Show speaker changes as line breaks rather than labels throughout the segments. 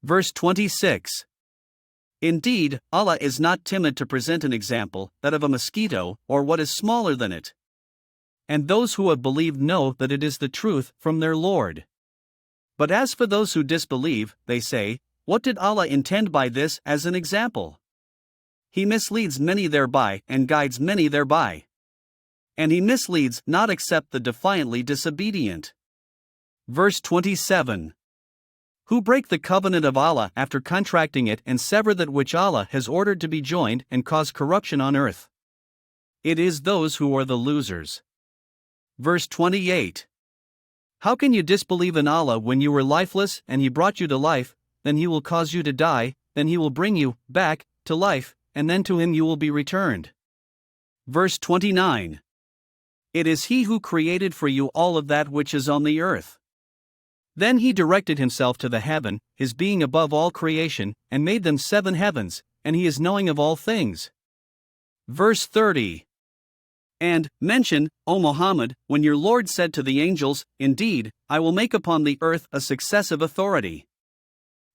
Verse 26. Indeed, Allah is not timid to present an example, that of a mosquito, or what is smaller than it. And those who have believed know that it is the truth from their Lord. But as for those who disbelieve, they say, what did Allah intend by this as an example? He misleads many thereby, and guides many thereby. And He misleads not except the defiantly disobedient. Verse 27. Who break the covenant of Allah after contracting it and sever that which Allah has ordered to be joined and cause corruption on earth. It is those who are the losers. Verse 28. How can you disbelieve in Allah when you were lifeless and He brought you to life, then He will cause you to die, then He will bring you back to life, and then to Him you will be returned. Verse 29. It is He who created for you all of that which is on the earth. Then He directed Himself to the heaven, His being above all creation, and made them 7 heavens, and He is knowing of all things. Verse 30. And, mention, O Muhammad, when your Lord said to the angels, indeed, I will make upon the earth a successive authority.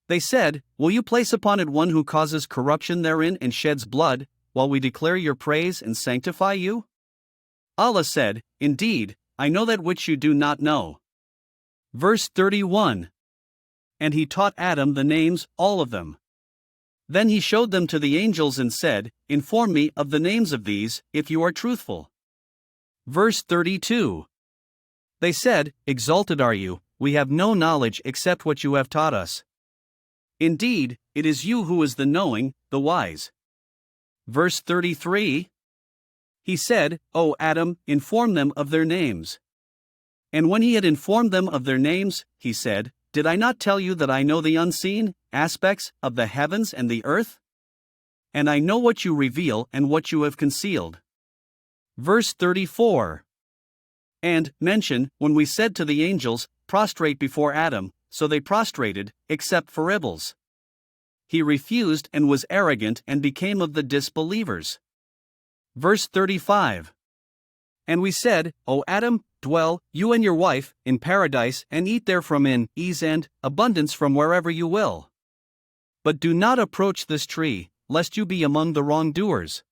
They said, will you place upon it one who causes corruption therein and sheds blood, while we declare your praise and sanctify you? Allah said, indeed, I know that which you do not know. Verse 31. And He taught Adam the names, all of them. Then He showed them to the angels and said, inform me of the names of these, if you are truthful. Verse 32. They said, exalted are you, we have no knowledge except what you have taught us. Indeed, it is you who is the knowing, the wise. Verse 33. He said, O Adam, inform them of their names. And when He had informed them of their names, He said, did I not tell you that I know the unseen aspects of the heavens and the earth? And I know what you reveal and what you have concealed. Verse 34. And, mention, when we said to the angels, prostrate before Adam, so they prostrated, except for rebels. He refused and was arrogant and became of the disbelievers. Verse 35. And we said, O Adam, dwell, you and your wife, in paradise and eat therefrom in ease and abundance from wherever you will. But do not approach this tree, lest you be among the wrongdoers.